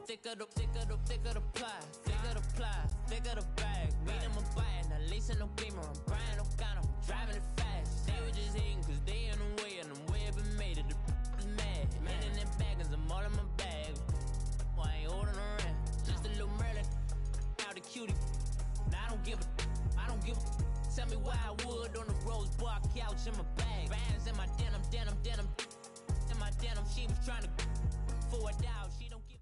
thicker the pie, thicker the ply, thicker the bag. Meet them a buying, at least in no beamer. I'm Brian O'Connor, driving it fast. They were just hating cause they in the way, and the way I've been made it. The is mad. Man in them baggins, I'm all in my bag. I ain't holding around, just a little Merlin. Out the cutie. Now I don't give a. Tell me why I would on the rose bar couch in my bag. Bands in my denim. In my denim, she was trying to forward out. She don't give.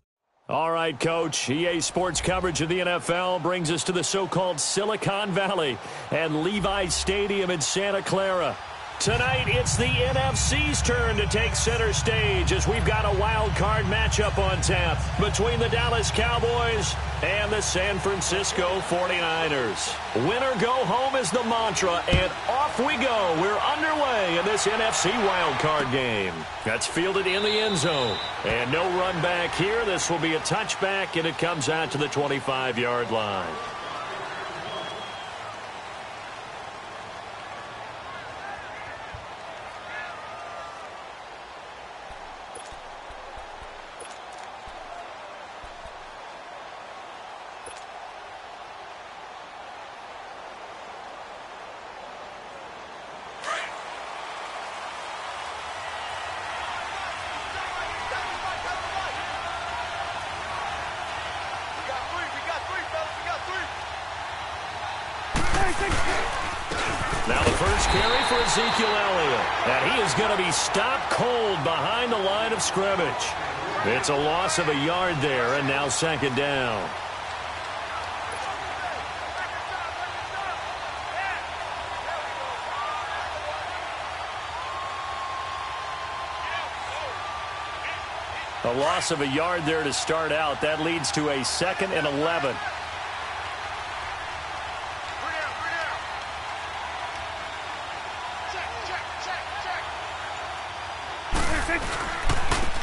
All right, Coach. EA Sports coverage of the NFL brings us to the so-called Silicon Valley and Levi's Stadium in Santa Clara. Tonight, it's the NFC's turn to take center stage as we've got a wild card matchup on tap between the Dallas Cowboys and the San Francisco 49ers. Winner go home is the mantra, and off we go. We're underway in this NFC wild card game. That's fielded in the end zone. And no run back here. This will be a touchback, and it comes out to the 25-yard line. Now the first carry for Ezekiel Elliott. And he is going to be stopped cold behind the line of scrimmage. It's a loss of a yard there, and now second down. A loss of a yard there to start out. That leads to a 2nd and 11.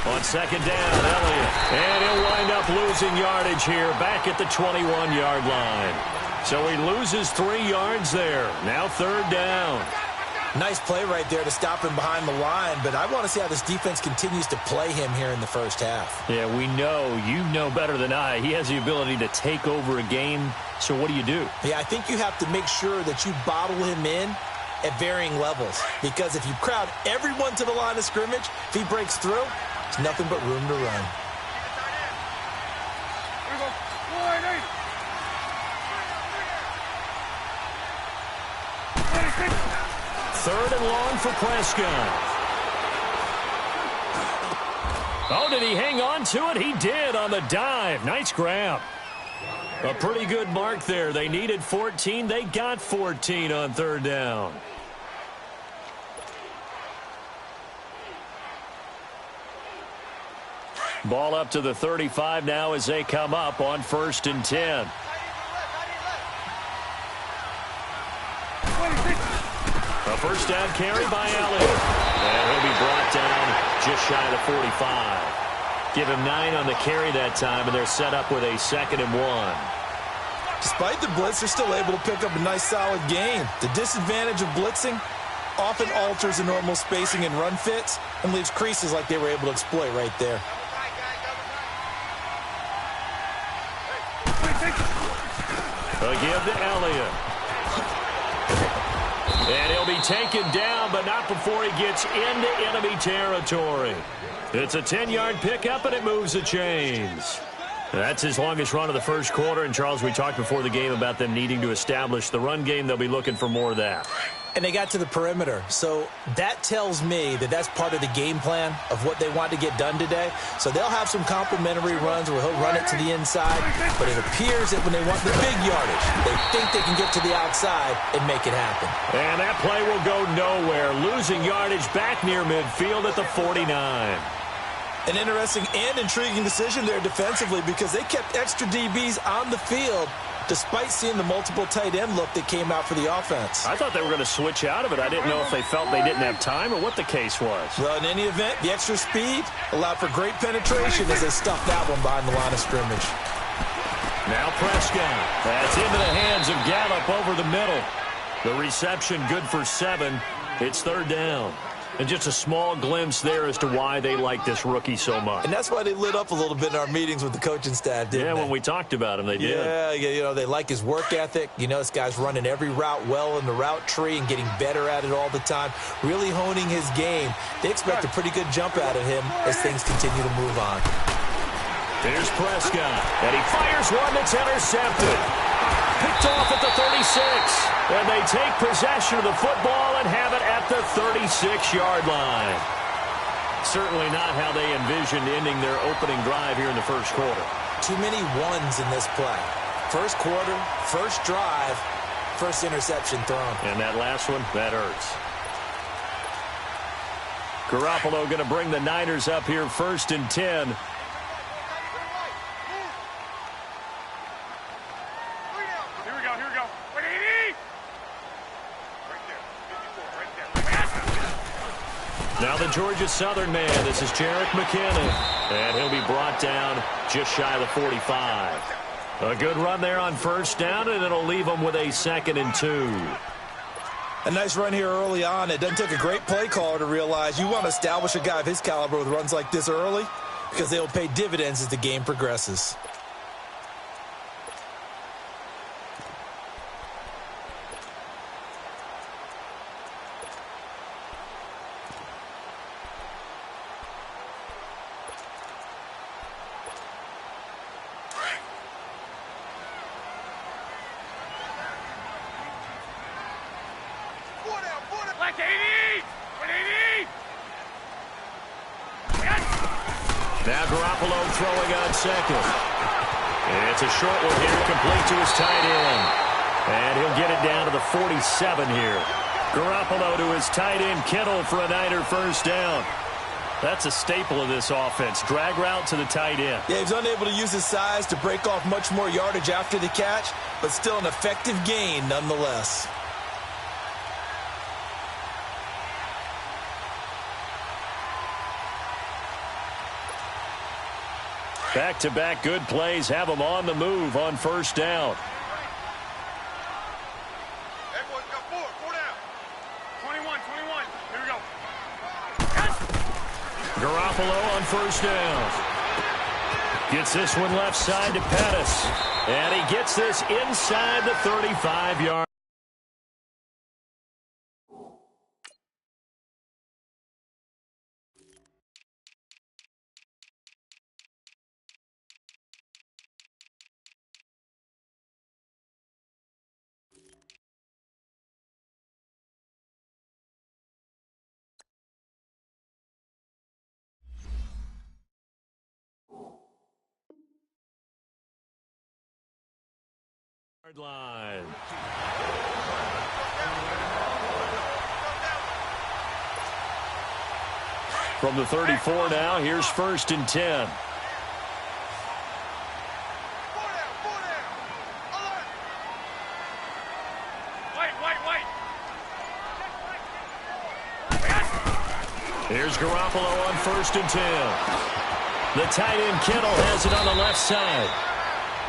On second down, Elliott. And he'll wind up losing yardage here back at the 21-yard line. So he loses 3 yards there. Now third down. Nice play right there to stop him behind the line, but I want to see how this defense continues to play him here in the first half. Yeah, we know. You know better than I. He has the ability to take over a game. So what do you do? Yeah, I think you have to make sure that you bottle him in at varying levels, because if you crowd everyone to the line of scrimmage, if he breaks through, there's nothing but room to run. Third and long for Prescott. Oh, did he hang on to it? He did on the dive. Nice grab. A pretty good mark there. They needed 14. They got 14 on third down. Ball up to the 35 now as they come up on 1st and 10. A first down carry by Elliott. And he'll be brought down just shy of the 45. Give him 9 on the carry that time, and they're set up with a 2nd and 1. Despite the blitz, they're still able to pick up a nice solid gain. The disadvantage of blitzing often alters the normal spacing and run fits and leaves creases like they were able to exploit right there. Again to Elliott. And he'll be taken down, but not before he gets into enemy territory. It's a 10-yard pickup, and it moves the chains. That's his longest run of the first quarter. And, Charles, we talked before the game about them needing to establish the run game. They'll be looking for more of that. And they got to the perimeter. So that tells me that that's part of the game plan of what they want to get done today. So they'll have some complimentary runs where he'll run it to the inside. But it appears that when they want the big yardage, they think they can get to the outside and make it happen. And that play will go nowhere. Losing yardage back near midfield at the 49. An interesting and intriguing decision there defensively, because they kept extra DBs on the field despite seeing the multiple tight end look that came out for the offense. I thought they were going to switch out of it. I didn't know if they felt they didn't have time or what the case was. Well, in any event, the extra speed allowed for great penetration as they stuffed that one behind the line of scrimmage. Now Prescott. That's into the hands of Gallup over the middle. The reception good for 7. It's third down. And just a small glimpse there as to why they like this rookie so much. And that's why they lit up a little bit in our meetings with the coaching staff, didn't they? Yeah, when we talked about him, they did. Yeah, they like his work ethic. This guy's running every route well in the route tree and getting better at it all the time, really honing his game. They expect a pretty good jump out of him as things continue to move on. Here's Prescott, and he fires one that's intercepted. Picked off at the 36, and they take possession of the football and have it at the 36-yard line. Certainly not how they envisioned ending their opening drive here in the first quarter. Too many ones in this play. First quarter, first drive, first interception thrown. And that last one, that hurts. Garoppolo going to bring the Niners up here 1st and 10. Now the Georgia Southern man, this is Jerick McKinnon, and he'll be brought down just shy of the 45. A good run there on first down, and it'll leave them with a 2nd and 2. A nice run here early on. It doesn't take a great play caller to realize you want to establish a guy of his caliber with runs like this early because they'll pay dividends as the game progresses. Now Garoppolo throwing on second. And it's a short one here, complete to his tight end. And he'll get it down to the 47 here. Garoppolo to his tight end, Kittle, for a Niner first down. That's a staple of this offense. Drag route to the tight end. Yeah, he's unable to use his size to break off much more yardage after the catch, but still an effective gain nonetheless. Back-to-back good plays have them on the move on first down. Hey, boys, we got four down. 21. Here we go. Garoppolo on first down. Gets this one left side to Pettis. And he gets this inside the 35-yard. Line. From the 34 now, here's 1st and 10. Here's Garoppolo on 1st and 10. The tight end Kittle has it on the left side.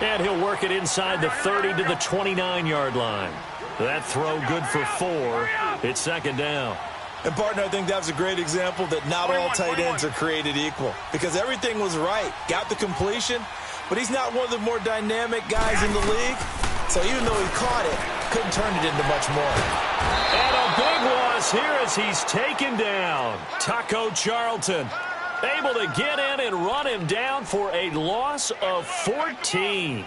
And he'll work it inside the 30 to the 29-yard line. That throw good for 4. It's 2nd down. And, partner, I think that was a great example that not all tight ends are created equal. Because everything was right. Got the completion, but he's not one of the more dynamic guys in the league. So even though he caught it, couldn't turn it into much more. And a big loss here as he's taken down. Taco Charlton able to get in and run him down for a loss of 14.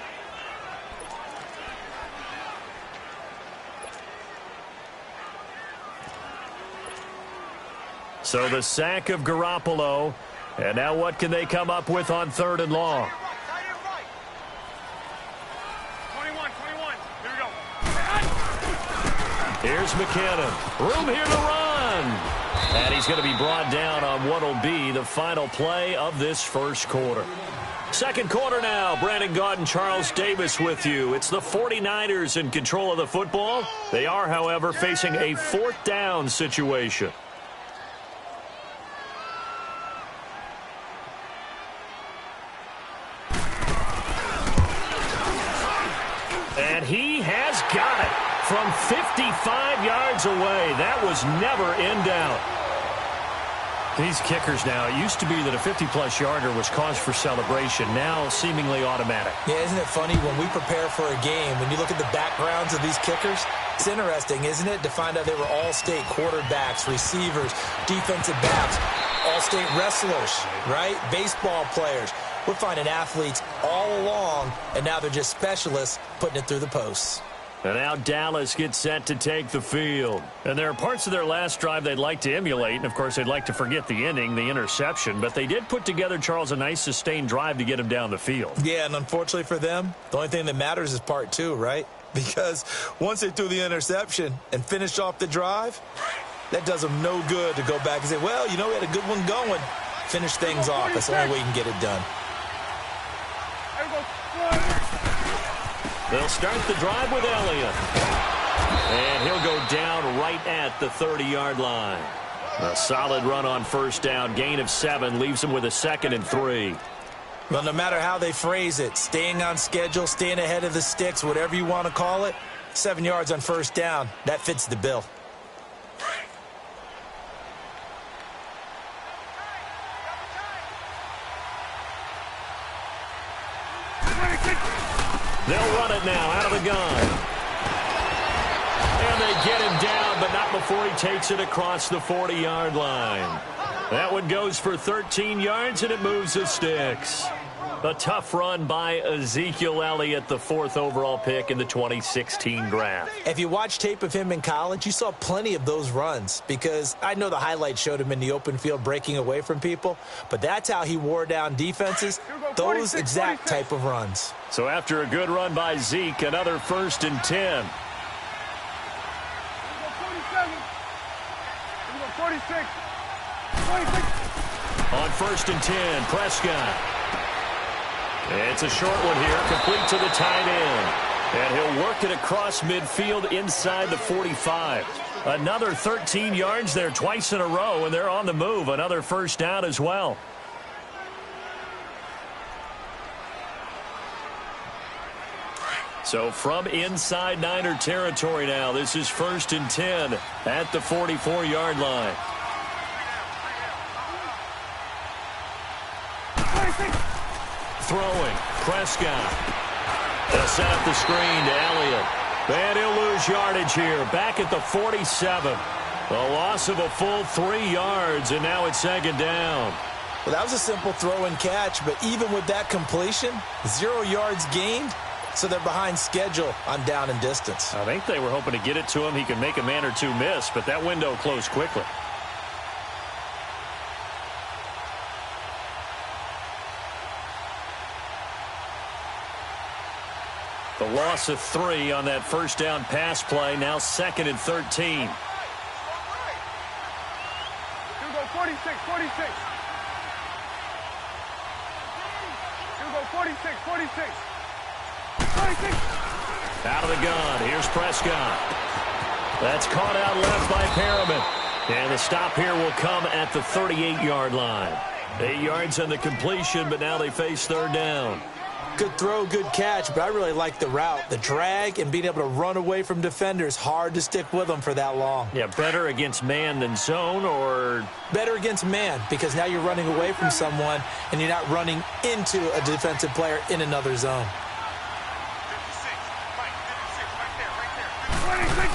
So the sack of Garoppolo. And now what can they come up with on 3rd and long? 21. Here we go. Here's McKinnon. Room here to run. And he's going to be brought down on what will be the final play of this first quarter. Second quarter now. Brandon Gaud and Charles Davis with you. It's the 49ers in control of the football. They are, however, facing a 4th down situation. And he has got it from 55 yards away. That was never in doubt. These kickers now, it used to be that a 50-plus yarder was cause for celebration, now seemingly automatic. Yeah, isn't it funny when we prepare for a game, when you look at the backgrounds of these kickers, it's interesting, isn't it, to find out they were all-state quarterbacks, receivers, defensive backs, all-state wrestlers, right? Baseball players. We're finding athletes all along, and now they're just specialists putting it through the posts. And now Dallas gets set to take the field. And there are parts of their last drive they'd like to emulate. And, of course, they'd like to forget the ending, the interception. But they did put together, Charles, a nice sustained drive to get him down the field. Yeah, and unfortunately for them, the only thing that matters is part two, right? Because once they threw the interception and finished off the drive, that does them no good to go back and say, well, you know, we had a good one going. Finish things off. That's the only way you can get it done. They'll start the drive with Elliott. And he'll go down right at the 30-yard line. A solid run on first down. Gain of 7 leaves him with a 2nd and 3. Well, no matter how they phrase it, staying on schedule, staying ahead of the sticks, whatever you want to call it, 7 yards on first down, that fits the bill. They'll run it now out of the gun. And they get him down, but not before he takes it across the 40-yard line. That one goes for 13 yards, and it moves the sticks. A tough run by Ezekiel Elliott, the 4th overall pick in the 2016 draft. If you watch tape of him in college, you saw plenty of those runs because I know the highlights showed him in the open field breaking away from people, but that's how he wore down defenses, those exact type of runs. So after a good run by Zeke, another 1st and 10. 46. On 1st and 10, Prescott. It's a short one here, complete to the tight end. And he'll work it across midfield inside the 45. Another 13 yards there twice in a row, and they're on the move. Another first down as well. So from inside Niner territory now, this is 1st and 10 at the 44-yard line. Throwing, Prescott. They'll set up the screen to Elliott. And he'll lose yardage here, back at the 47. A loss of a full 3 yards, and now it's 2nd down. Well, that was a simple throw and catch, but even with that completion, 0 yards gained, so they're behind schedule on down and distance. I think they were hoping to get it to him. He could make a man or two miss, but that window closed quickly. The loss of 3 on that first down pass play, now 2nd and 13. You go 46, 46. You go 46, 46. 46. Out of the gun, here's Prescott. That's caught out left by Perriman. And the stop here will come at the 38-yard line. 8 yards on the completion, but now they face 3rd down. Good throw, good catch, but I really like the route. The drag and being able to run away from defenders, hard to stick with them for that long. Yeah, better against man than zone, or? Better against man, because now you're running away from someone and you're not running into a defensive player in another zone. 56. Right there.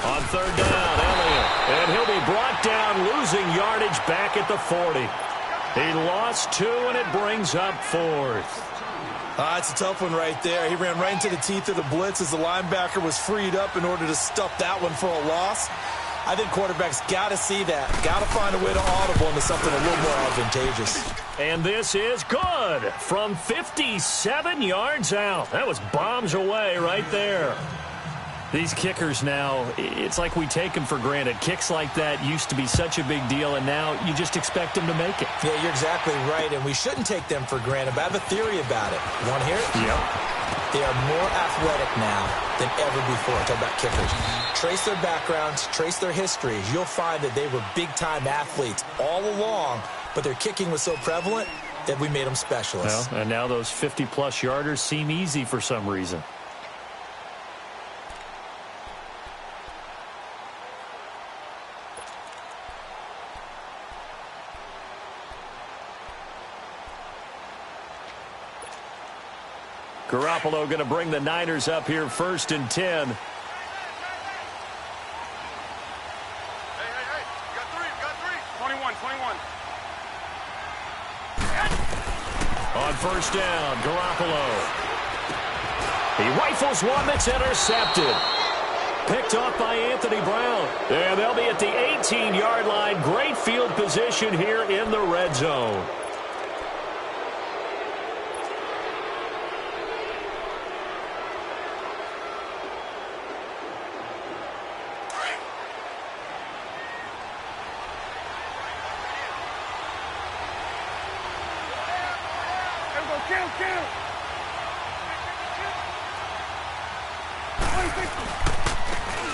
On 3rd down, Elliott. And he'll be brought down, losing yardage back at the 40. He lost 2, and it brings up 4th. It's a tough one right there. He ran right into the teeth of the blitz as the linebacker was freed up in order to stuff that one for a loss. I think quarterbacks got to see that. Got to find a way to audible into something a little more advantageous. And this is good from 57 yards out. That was bombs away right there. These kickers now, it's like we take them for granted. Kicks like that used to be such a big deal, and now you just expect them to make it. Yeah, you're exactly right, and we shouldn't take them for granted, but I have a theory about it. You want to hear it? Yep. They are more athletic now than ever before. Talk about kickers. Trace their backgrounds, trace their histories. You'll find that they were big-time athletes all along, but their kicking was so prevalent that we made them specialists. Well, and now those 50-plus yarders seem easy for some reason. Garoppolo going to bring the Niners up here 1st and 10. Hey, got three. 21. On 1st down, Garoppolo. He rifles one that's intercepted. Picked off by Anthony Brown. And they'll be at the 18-yard line. Great field position here in the red zone.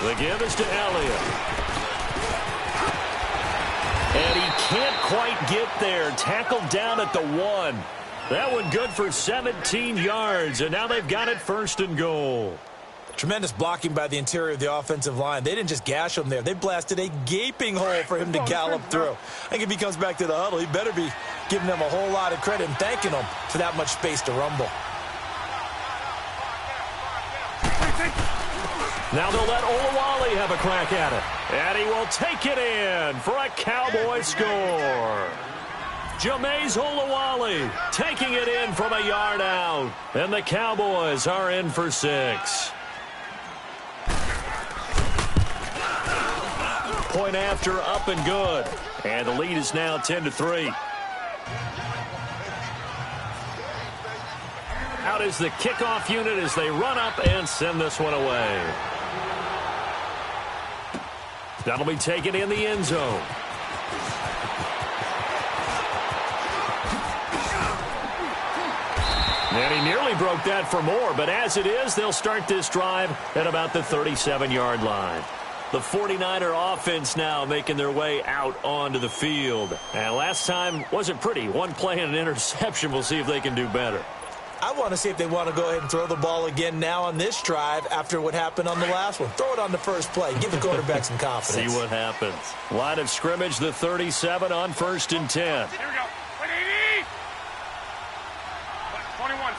The give is to Elliott. And he can't quite get there. Tackled down at the 1. That one good for 17 yards. And now they've got it 1st and goal. Tremendous blocking by the interior of the offensive line. They didn't just gash him there. They blasted a gaping hole for him to gallop through. I think if he comes back to the huddle, he better be giving them a whole lot of credit and thanking them for that much space to rumble. Now they'll let Olawale have a crack at it. And he will take it in for a Cowboy score. Jameis Olawale taking it in from a yard out. And the Cowboys are in for 6. Point after, up and good. And the lead is now 10-3. Out is the kickoff unit as they run up and send this one away. That'll be taken in the end zone. And he nearly broke that for more, but as it is, they'll start this drive at about the 37-yard line. The 49er offense now making their way out onto the field. And last time wasn't pretty. One play and an interception. We'll see if they can do better. I want to see if they want to go ahead and throw the ball again now on this drive after what happened on the last one. Throw it on the first play. Give the quarterback some confidence. See what happens. Line of scrimmage, the 37 on 1st and 10. Here we go. 21.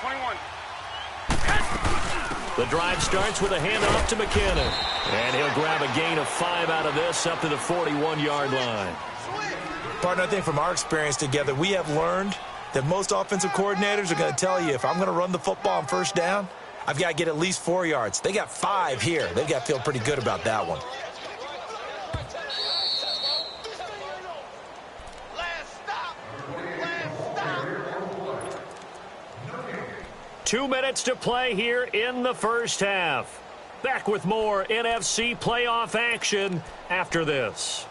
21. The drive starts with a handoff to McKinnon. And he'll grab a gain of 5 out of this up to the 41-yard line. Partner, I think from our experience together, we have learned that most offensive coordinators are going to tell you if I'm going to run the football on 1st down, I've got to get at least 4 yards. They got 5 here. They've got to feel pretty good about that one. Stop. 2 minutes to play here in the first half. Back with more NFC playoff action after this.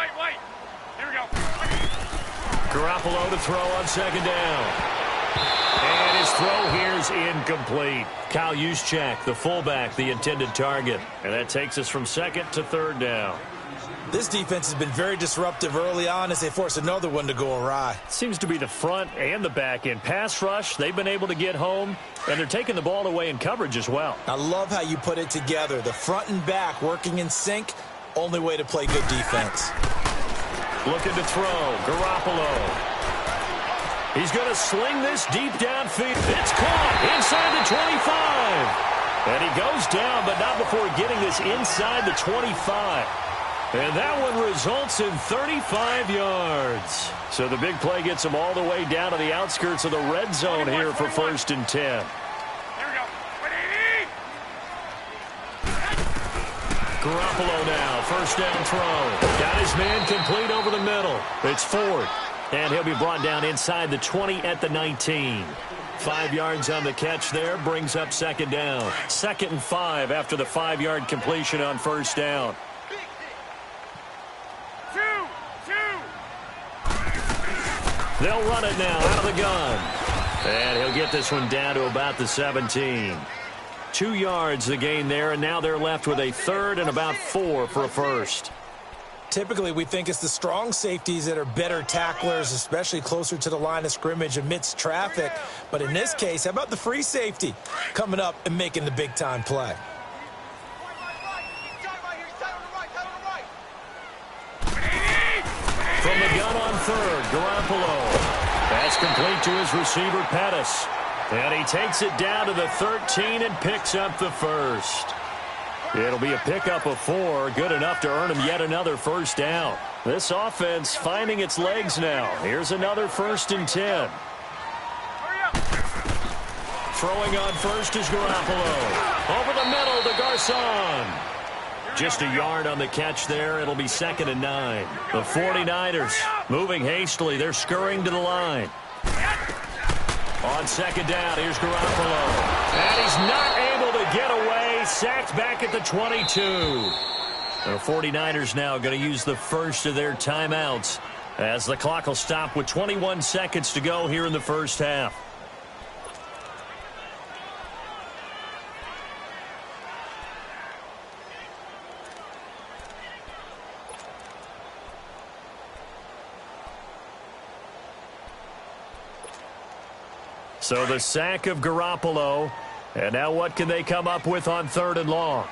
White. Here we go. Garoppolo to throw on 2nd down. And his throw here is incomplete. Kyle Juszczyk, the fullback, the intended target. And that takes us from 2nd to 3rd down. This defense has been very disruptive early on as they force another one to go awry. Seems to be the front and the back end. Pass rush, they've been able to get home, and they're taking the ball away in coverage as well. I love how you put it together. The front and back working in sync, only way to play good defense. Looking to throw, Garoppolo. He's going to sling this deep downfield. It's caught inside the 25. And he goes down, but not before getting this inside the 25. And that one results in 35 yards. So the big play gets him all the way down to the outskirts of the red zone here for 1st and 10. Here we go. Garoppolo now, 1st down throw. Got his man complete over the middle. It's Ford. And he'll be brought down inside the 20 at the 19. 5 yards on the catch there, brings up 2nd down. 2nd and 5 after the 5-yard completion on 1st down. They'll run it now out of the gun. And he'll get this one down to about the 17. 2 yards the gain there, and now they're left with a 3rd and about 4 for a first. Typically, we think it's the strong safeties that are better tacklers, especially closer to the line of scrimmage amidst traffic. But in this case, how about the free safety coming up and making the big-time play? the gun on third. Garoppolo. That's complete to his receiver, Pettis. And he takes it down to the 13 and picks up the first. It'll be a pickup of 4, good enough to earn him yet another first down. This offense finding its legs now. Here's another 1st and 10. Throwing on first is Garoppolo. Over the middle to Garcon. Just a yard on the catch there. It'll be 2nd and 9. The 49ers moving hastily. They're scurrying to the line. On 2nd down, here's Garoppolo. And he's not able to get away. Sacked back at the 22. The 49ers now going to use the first of their timeouts as the clock will stop with 21 seconds to go here in the first half. So the sack of Garoppolo. And now what can they come up with on 3rd and long?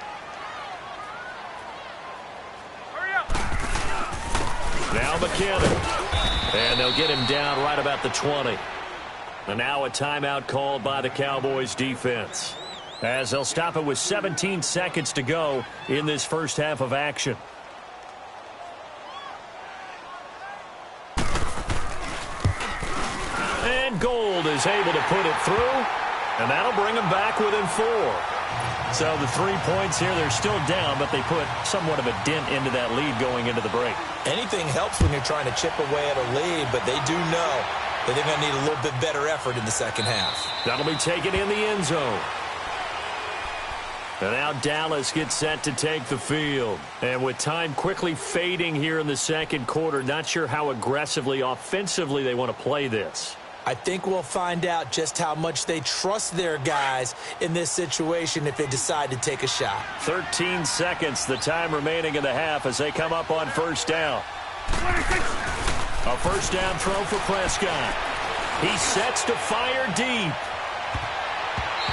Now McKinnon. And they'll get him down right about the 20. And now a timeout called by the Cowboys defense, as they'll stop it with 17 seconds to go in this first half of action. And Gold is able to put it through. And that'll bring them back within 4. So the 3 points here, they're still down, but they put somewhat of a dent into that lead going into the break. Anything helps when you're trying to chip away at a lead, but they do know that they're going to need a little bit better effort in the second half. That'll be taken in the end zone. And now Dallas gets set to take the field. And with time quickly fading here in the second quarter, not sure how aggressively, offensively they want to play this. I think we'll find out just how much they trust their guys in this situation if they decide to take a shot. 13 seconds, the time remaining in the half as they come up on first down. A first down throw for Prescott. He sets to fire deep.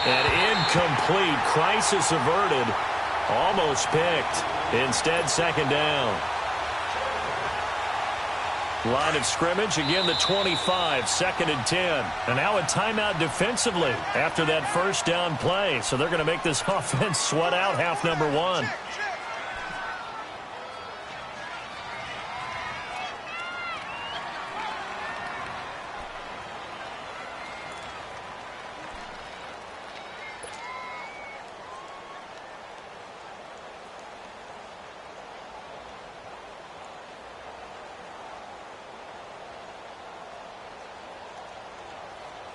And incomplete. Crisis averted. Almost picked. Instead, 2nd down. Line of scrimmage, again the 25, 2nd and 10. And now a timeout defensively after that first down play. So they're going to make this offense sweat out half number 1.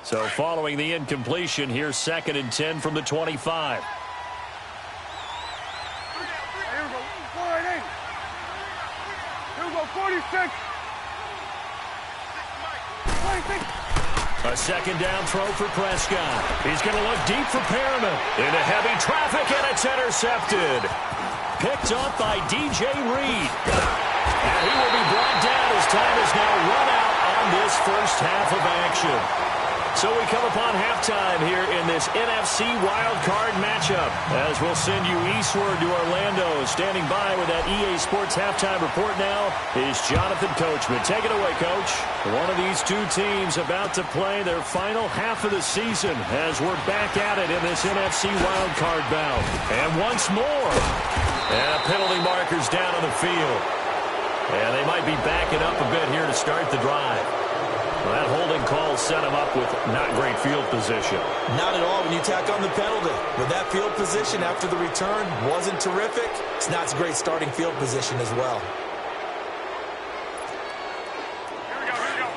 So following the incompletion, here's 2nd and 10 from the 25. Here we go. 488. Here we go. 46. 46. A 2nd down throw for Prescott. He's going to look deep for Perriman. Into heavy traffic, and it's intercepted. Picked up by DJ Reed. And he will be brought down as time is now run out on this first half of action. So we come upon halftime here in this NFC wildcard matchup as we'll send you eastward to Orlando. Standing by with that EA Sports halftime report now is Jonathan Coachman. Take it away, Coach. One of these two teams about to play their final half of the season as we're back at it in this NFC wildcard bout. And once more, and a penalty marker's down on the field. And they might be backing up a bit here to start the drive. Well, that holding call set him up with not great field position. Not at all when you tack on the penalty. But that field position after the return wasn't terrific. It's not a great starting field position as well. Here we go. Here we go.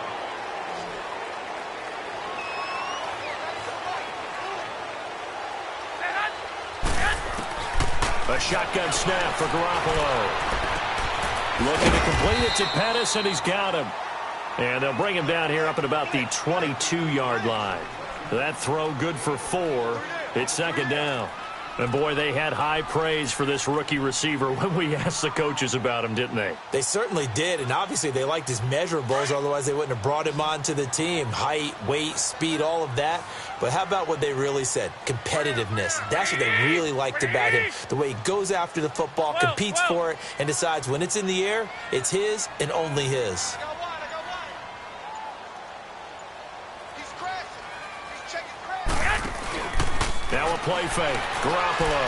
A shotgun snap for Garoppolo. Looking to complete it to Pettis, and he's got him. And they'll bring him down here up at about the 22-yard line. That throw good for 4. It's 2nd down. And, boy, they had high praise for this rookie receiver when we asked the coaches about him, didn't they? They certainly did, and obviously they liked his measurables, otherwise they wouldn't have brought him onto the team. Height, weight, speed, all of that. But how about what they really said? Competitiveness. That's what they really liked about him. The way he goes after the football, competes for it, and decides when it's in the air, it's his and only his. Now a play fake. Garoppolo.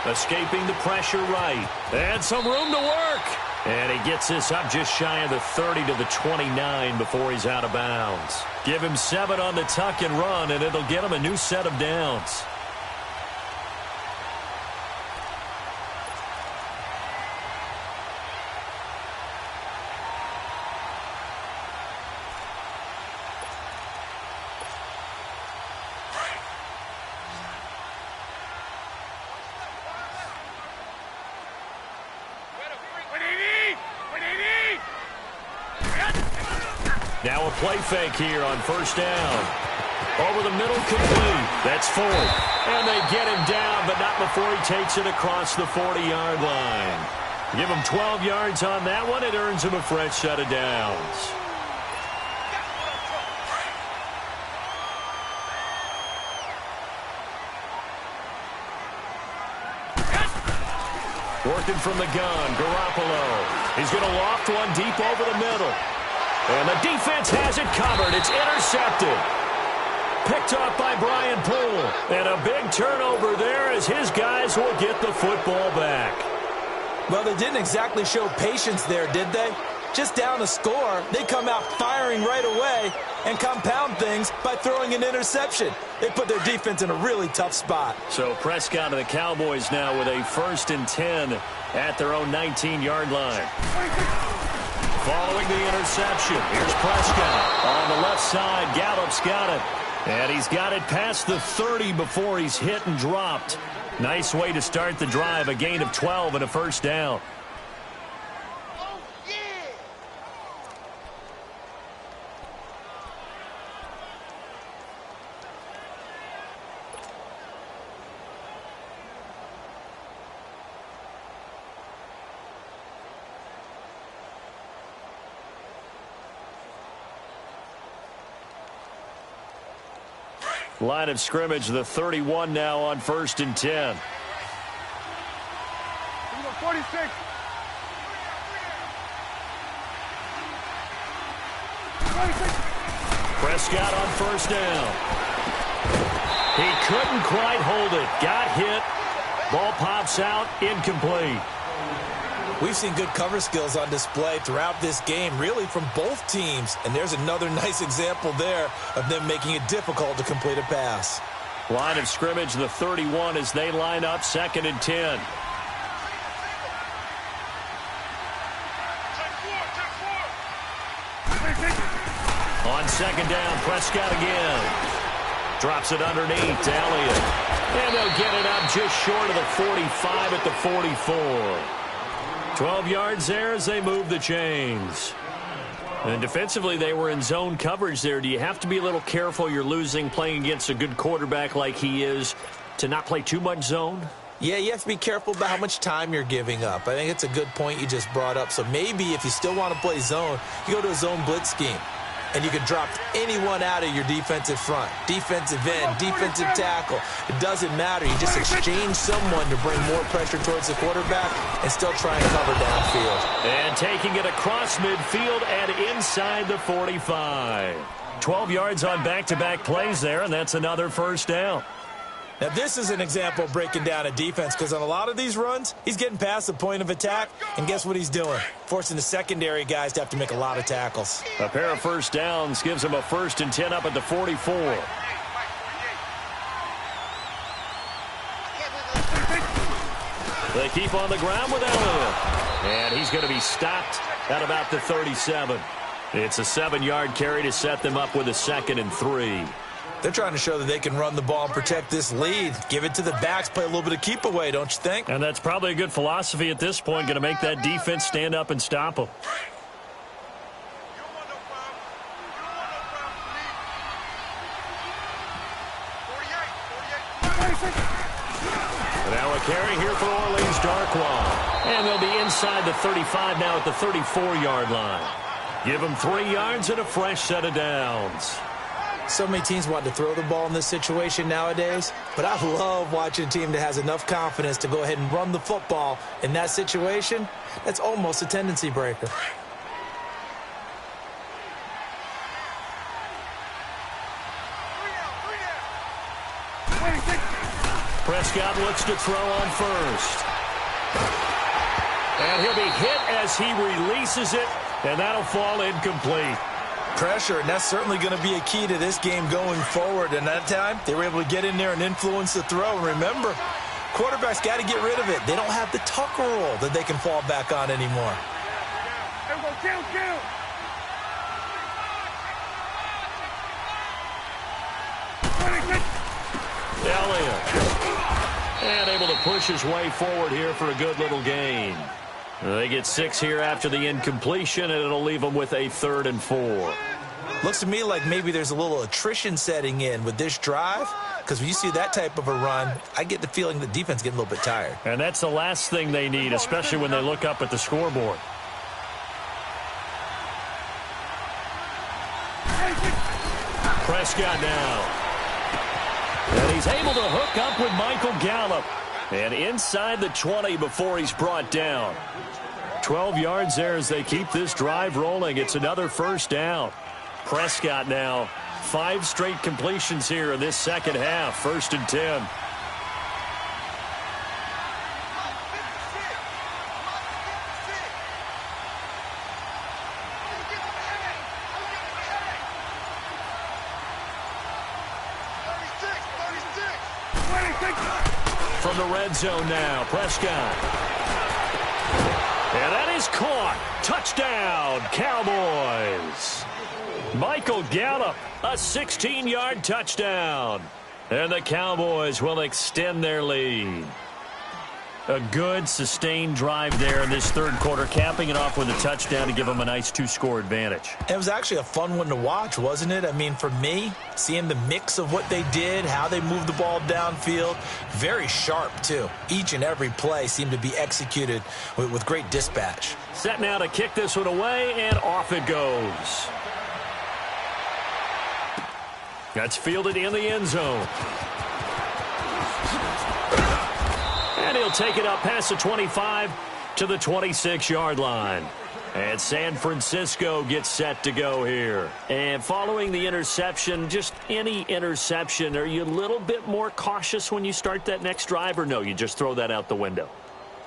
Escaping the pressure right. And some room to work. And he gets this up just shy of the 30 to the 29 before he's out of bounds. Give him 7 on the tuck and run, and it'll get him a new set of downs. Now a play fake here on first down. Over the middle, complete. That's 4. And they get him down, but not before he takes it across the 40-yard line. Give him 12 yards on that one. It earns him a fresh set of downs. Working from the gun, Garoppolo. He's going to loft one deep over the middle. And the defense has it covered. It's intercepted. Picked off by Brian Poole. And a big turnover there as his guys will get the football back. Well, they didn't exactly show patience there, did they? Just down a score, they come out firing right away and compound things by throwing an interception. They put their defense in a really tough spot. So Prescott and the Cowboys now with a 1st and 10 at their own 19-yard line. Following the interception, here's Prescott on the left side. Gallup's got it. And he's got it past the 30 before he's hit and dropped. Nice way to start the drive, a gain of 12 and a first down. Line of scrimmage, the 31 now on 1st and 10. 46. Prescott on first down. He couldn't quite hold it. Got hit. Ball pops out. Incomplete. We've seen good cover skills on display throughout this game, really from both teams. And there's another nice example there of them making it difficult to complete a pass. Line of scrimmage, the 31 as they line up 2nd and 10. On 2nd down, Prescott again. Drops it underneath to Elliott. And they'll get it up just short of the 45 at the 44. 12 yards there as they move the chains. And defensively, they were in zone coverage there. Do you have to be a little careful? You're losing playing against a good quarterback like he is to not play too much zone? Yeah, you have to be careful about how much time you're giving up. I think it's a good point you just brought up. So maybe if you still want to play zone, you go to a zone blitz scheme. And you can drop anyone out of your defensive front, defensive end, defensive tackle. It doesn't matter. You just exchange someone to bring more pressure towards the quarterback and still try and cover downfield. And taking it across midfield and inside the 45. 12 yards on back-to-back plays there, and that's another first down. Now, this is an example of breaking down a defense because on a lot of these runs, he's getting past the point of attack, and guess what he's doing? Forcing the secondary guys to have to make a lot of tackles. A pair of first downs gives him a 1st and 10 up at the 44. They keep on the ground with Elliott. And he's going to be stopped at about the 37. It's a 7-yard carry to set them up with a 2nd and 3. They're trying to show that they can run the ball and protect this lead. Give it to the backs, play a little bit of keep away, don't you think? And that's probably a good philosophy at this point, going to make that defense stand up and stop them. Now a carry here for Orleans Darkwa. And they'll be inside the 35 now at the 34-yard line. Give them 3 yards and a fresh set of downs. So many teams want to throw the ball in this situation nowadays, but I love watching a team that has enough confidence to go ahead and run the football in that situation. That's almost a tendency breaker. Prescott looks to throw on first. And he'll be hit as he releases it, and that'll fall incomplete. Pressure, and that's certainly going to be a key to this game going forward. And that time, they were able to get in there and influence the throw. And remember, quarterbacks got to get rid of it. They don't have the Tucker rule that they can fall back on anymore. Elliott. And able to push his way forward here for a good little gain. They get 6 here after the incompletion, and it'll leave them with a 3rd and 4. Looks to me like maybe there's a little attrition setting in with this drive, because when you see that type of a run, I get the feeling the defense getting a little bit tired. And that's the last thing they need, especially when they look up at the scoreboard. Prescott now. And he's able to hook up with Michael Gallup. And inside the 20 before he's brought down. 12 yards there as they keep this drive rolling. It's another first down. Prescott now 5 straight completions here in this second half. 1st and 10. From the red zone now, Prescott. And that is caught. Touchdown, Cowboys. Michael Gallup, a 16-yard touchdown. And the Cowboys will extend their lead. A good, sustained drive there in this 3rd quarter, capping it off with a touchdown to give them a nice 2-score advantage. It was actually a fun one to watch, wasn't it? I mean, for me, seeing the mix of what they did, how they moved the ball downfield, very sharp, too. Each and every play seemed to be executed with great dispatch. Set now to kick this one away, and off it goes. That's fielded in the end zone. And he'll take it up past the 25 to the 26-yard line. And San Francisco gets set to go here. And following the interception, just any interception, are you a little bit more cautious when you start that next drive, or no, you just throw that out the window?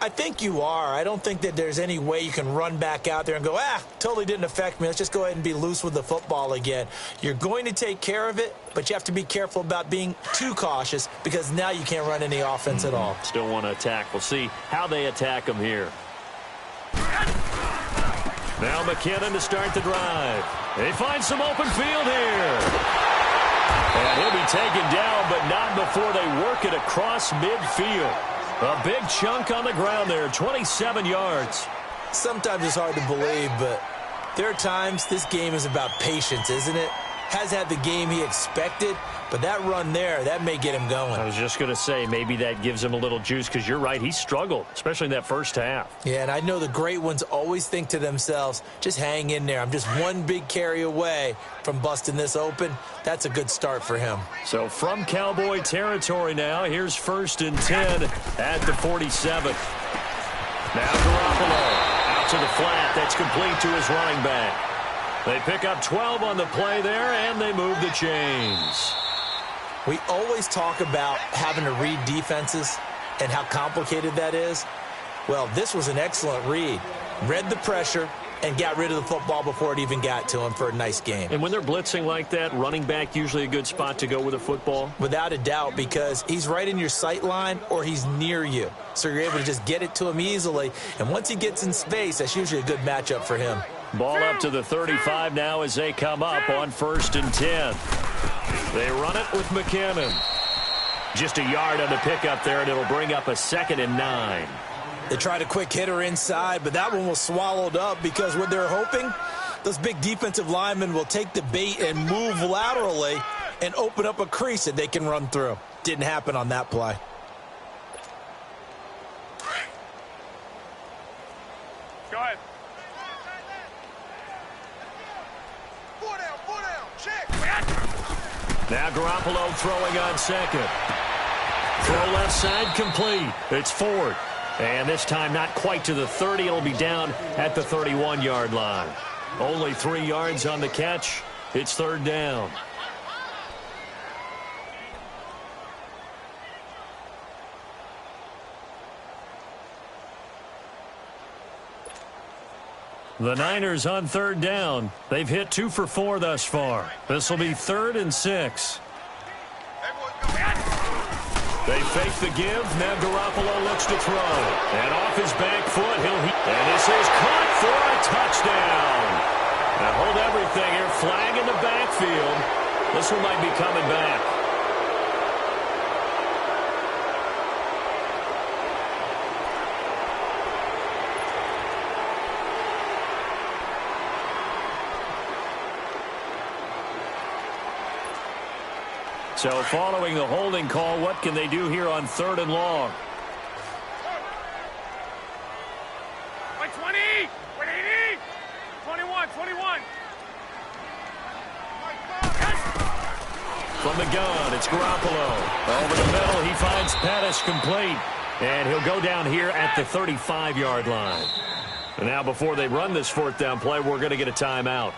I think you are. I don't think that there's any way you can run back out there and go, totally didn't affect me. Let's just go ahead and be loose with the football again. You're going to take care of it, but you have to be careful about being too cautious because now you can't run any offense at all. Still want to attack. We'll see how they attack them here. Now McKinnon to start the drive. They find some open field here. And he'll be taken down, but not before they work it across midfield. A big chunk on the ground there, 27 yards. Sometimes it's hard to believe, but there are times this game is about patience, isn't it? Has had the game he expected, but that run there, that may get him going. I was just going to say, maybe that gives him a little juice, because you're right, he struggled, especially in that first half. Yeah, and I know the great ones always think to themselves, just hang in there. I'm just one big carry away from busting this open. That's a good start for him. So from Cowboy territory now, here's 1st and 10 at the 47. Now Garoppolo out to the flat. That's complete to his running back. They pick up 12 on the play there, and they move the chains. We always talk about having to read defenses and how complicated that is. Well, this was an excellent read. Read the pressure and got rid of the football before it even got to him for a nice game. And when they're blitzing like that, running back usually a good spot to go with a football? Without a doubt, because he's right in your sight line or he's near you. So you're able to just get it to him easily. And once he gets in space, that's usually a good matchup for him. Ball up to the 35 now as they come up on 1st and 10. They run it with McKinnon. Just a yard on the pickup there, and it'll bring up a 2nd and 9. They tried a quick hitter inside, but that one was swallowed up because what they're hoping, those big defensive linemen will take the bait and move laterally and open up a crease that they can run through. Didn't happen on that play. Go ahead. Four down, check. Now Garoppolo throwing on 2nd. Throw left side complete. It's Ford. And this time not quite to the 30. It'll be down at the 31-yard line. Only 3 yards on the catch. It's 3rd down. The Niners on third down. They've hit 2 for 4 thus far. This will be 3rd and 6. They fake the give. Now Garoppolo looks to throw. And off his back foot, and this is caught for a touchdown. Now hold everything here. Flag in the backfield. This one might be coming back. So following the holding call, what can they do here on 3rd and long? Wait, 20! Wait, 80! 21, 21! From the gun, it's Garoppolo. Over the middle, he finds Pettis complete. And he'll go down here at the 35-yard line. And now before they run this 4th down play, we're going to get a timeout.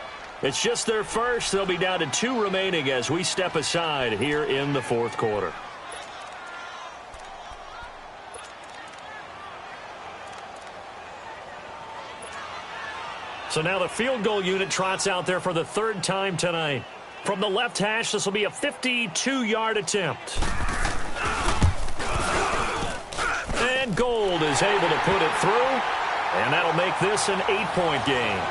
It's just their first. They'll be down to 2 remaining as we step aside here in the 4th quarter. So now the field goal unit trots out there for the 3rd time tonight. From the left hash, this will be a 52-yard attempt. And Gold is able to put it through, and that'll make this an 8-point game.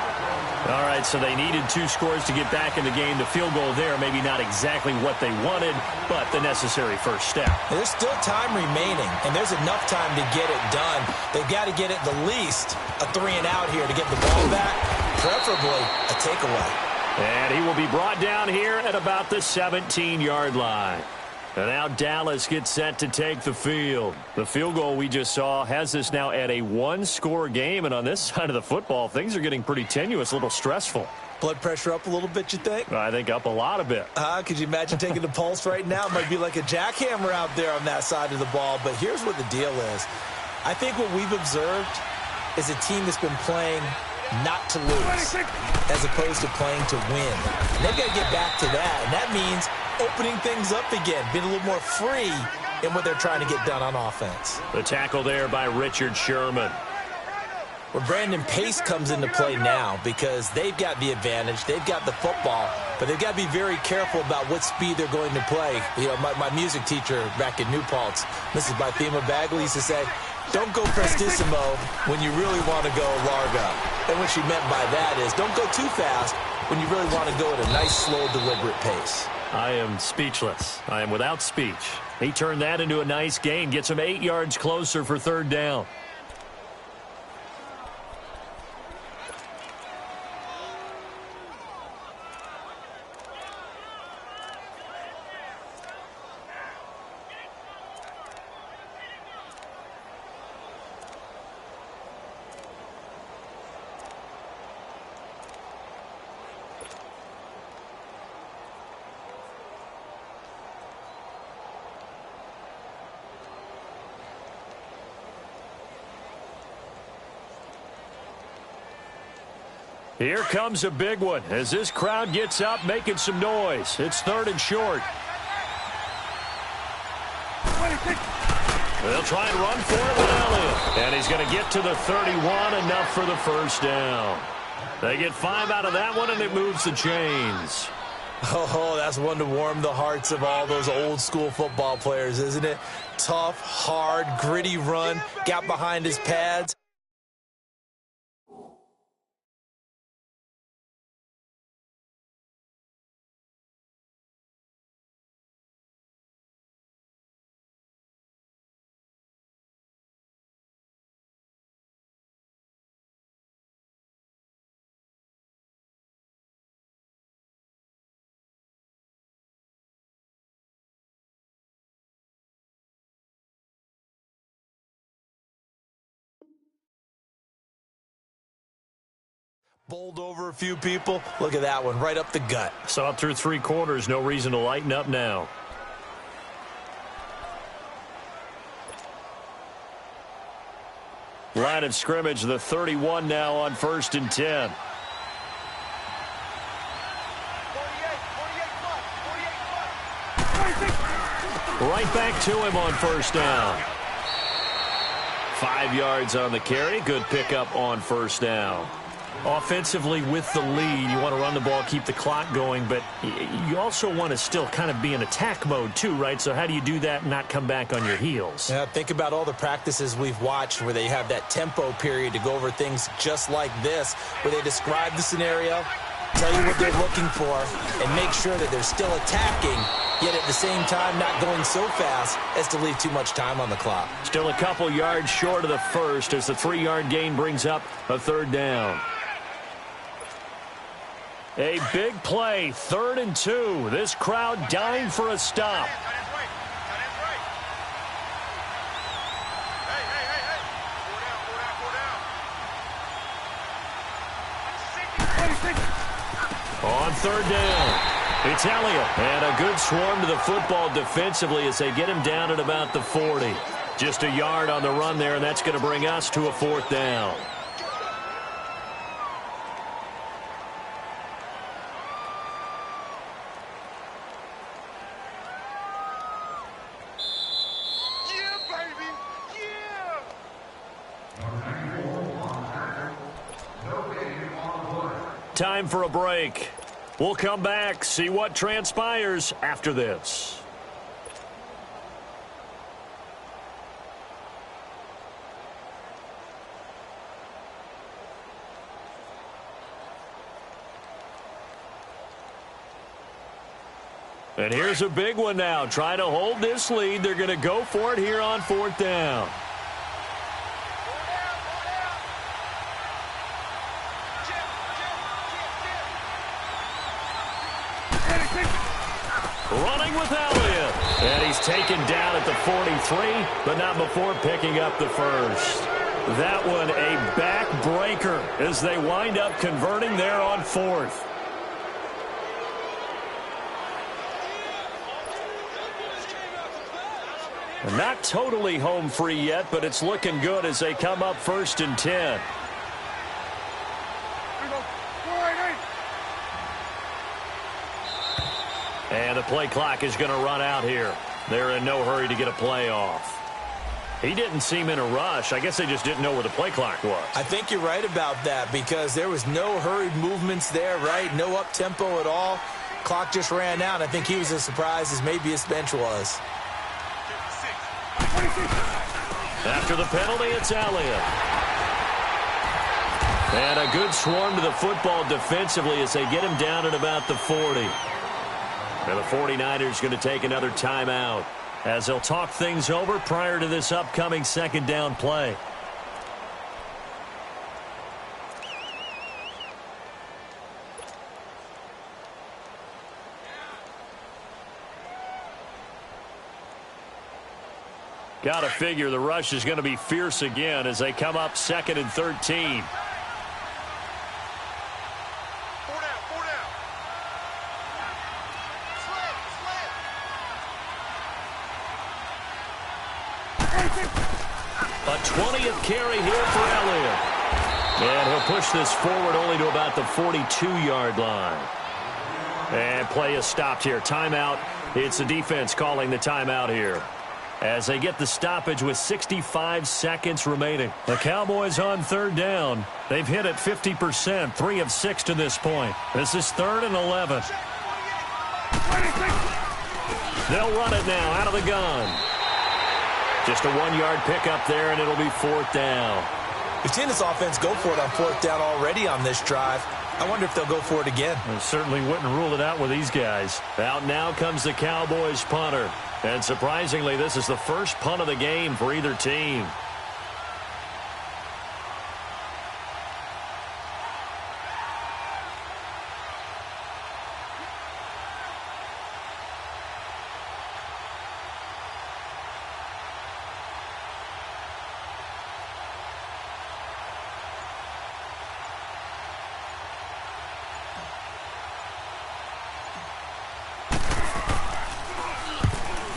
All right, so they needed 2 scores to get back in the game. The field goal there, maybe not exactly what they wanted, but the necessary first step. There's still time remaining, and there's enough time to get it done. They've got to get it the least a 3 and out here to get the ball back, preferably a takeaway. And he will be brought down here at about the 17-yard line. And now Dallas gets set to take the field. The field goal we just saw has this now at a 1-score game. And on this side of the football, things are getting pretty tenuous, a little stressful. Blood pressure up a little bit, you think? I think up a lot a bit. Could you imagine taking the pulse right now? It might be like a jackhammer out there on that side of the ball. But here's what the deal is. I think what we've observed is a team that's been playing not to lose as opposed to playing to win. And they've got to get back to that. And that means opening things up again, being a little more free in what they're trying to get done on offense. The tackle there by Richard Sherman. Well, Brandon, pace comes into play now because they've got the advantage. They've got the football, but they've got to be very careful about what speed they're going to play. You know, my music teacher back in New Paltz, Mrs. Bythema Bagley, used to say, don't go prestissimo when you really want to go largo. And what she meant by that is don't go too fast when you really want to go at a nice, slow, deliberate pace. I am speechless. I am without speech. He turned that into a nice gain, gets him 8 yards closer for 3rd down. Here comes a big one as this crowd gets up making some noise. It's 3rd and short. They'll try and run for it with Elliott. And he's going to get to the 31, enough for the first down. They get 5 out of that one, and it moves the chains. Oh, that's one to warm the hearts of all those old-school football players, isn't it? Tough, hard, gritty run, got behind his pads. Bowled over a few people. Look at that one, right up the gut. Saw it through 3 quarters. No reason to lighten up now. Line of scrimmage, the 31 now on 1st and 10. Right back to him on 1st down. 5 yards on the carry. Good pickup on 1st down. Offensively with the lead, you want to run the ball, keep the clock going, but you also want to still kind of be in attack mode too, right? So how do you do that and not come back on your heels? Yeah, think about all the practices we've watched where they have that tempo period to go over things just like this, where they describe the scenario, tell you what they're looking for, and make sure that they're still attacking, yet at the same time not going so fast as to leave too much time on the clock. Still a couple yards short of the first as the 3-yard gain brings up a third down. A big play, 3rd and 2. This crowd dying for a stop. On 3rd down, it's Elliott. And a good swarm to the football defensively as they get him down at about the 40. Just a yard on the run there, and that's going to bring us to a 4th down. Time for a break. We'll come back, see what transpires after this. And here's a big one now. Trying to hold this lead. They're going to go for it here on 4th down. Running with Elliott. And he's taken down at the 43, but not before picking up the first. That one a backbreaker as they wind up converting there on 4th. Not totally home free yet, but it's looking good as they come up 1st and 10. And the play clock is going to run out here. They're in no hurry to get a play off. He didn't seem in a rush. I guess they just didn't know where the play clock was. I think you're right about that because there was no hurried movements there, right? No up-tempo at all. Clock just ran out. I think he was as surprised as maybe his bench was. After the penalty, it's Elliott. And a good swarm to the football defensively as they get him down at about the 40. And the 49ers going to take another timeout as they'll talk things over prior to this upcoming 2nd down play. Got to figure the rush is going to be fierce again as they come up 2nd and 13. A 20th carry here for Elliott. And he'll push this forward only to about the 42-yard line. And play is stopped here. Timeout. It's the defense calling the timeout here as they get the stoppage with 65 seconds remaining. The Cowboys on 3rd down. They've hit it 50%, 3 of 6 to this point. This is 3rd and 11. They'll run it now out of the gun. Just a 1-yard pickup there, and it'll be 4th down. We've seen this offense go for it on 4th down already on this drive. I wonder if they'll go for it again. I certainly wouldn't rule it out with these guys. Out now comes the Cowboys punter. And surprisingly, this is the first punt of the game for either team.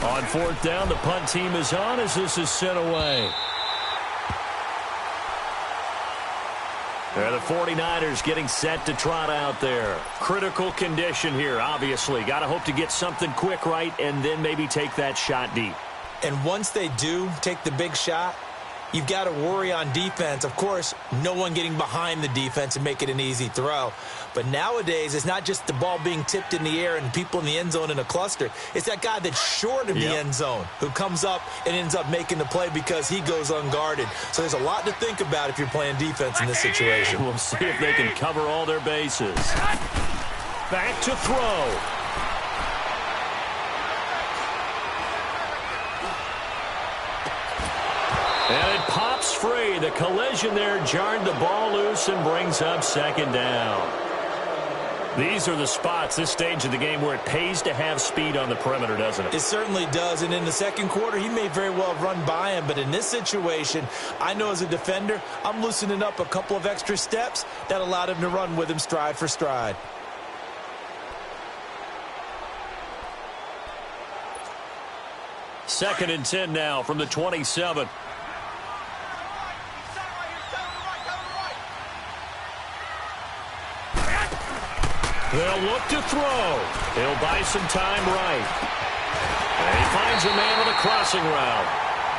On 4th down, the punt team is on as this is sent away. The 49ers getting set to trot out there. Critical condition here, obviously. Got to hope to get something quick right and then maybe take that shot deep. And once they do take the big shot, you've got to worry on defense. Of course, no one getting behind the defense and make it an easy throw. But nowadays, it's not just the ball being tipped in the air and people in the end zone in a cluster. It's that guy that's short of the end zone who comes up and ends up making the play because he goes unguarded. So there's a lot to think about if you're playing defense in this situation. We'll see if they can cover all their bases. Back to throw. And it pops free. The collision there jarred the ball loose and brings up second down. These are the spots, this stage of the game, where it pays to have speed on the perimeter, doesn't it? It certainly does, and in the second quarter, he may very well have run by him, but in this situation, I know as a defender, I'm loosening up a couple of extra steps that allowed him to run with him stride for stride. Second and 10 now from the 27. They'll look to throw. He'll buy some time right. And he finds a man on a crossing route.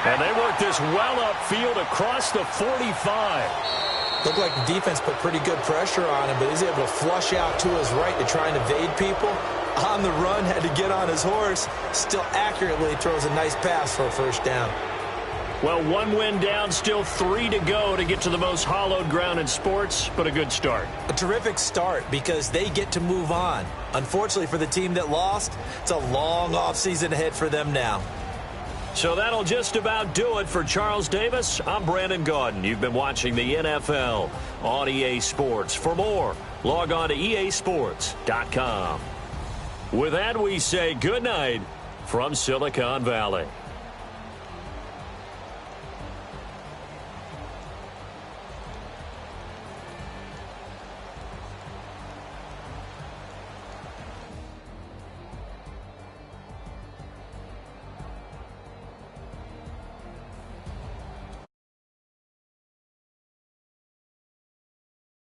And they work this well upfield across the 45. Looked like the defense put pretty good pressure on him, but he's able to flush out to his right to try and evade people. On the run, had to get on his horse. Still accurately throws a nice pass for a first down. Well, one win down, still 3 to go to get to the most hallowed ground in sports, but a good start. A terrific start because they get to move on. Unfortunately for the team that lost, it's a long offseason ahead for them now. So that'll just about do it for Charles Davis. I'm Brandon Gaudin. You've been watching the NFL on EA Sports. For more, log on to easports.com. With that, we say good night from Silicon Valley.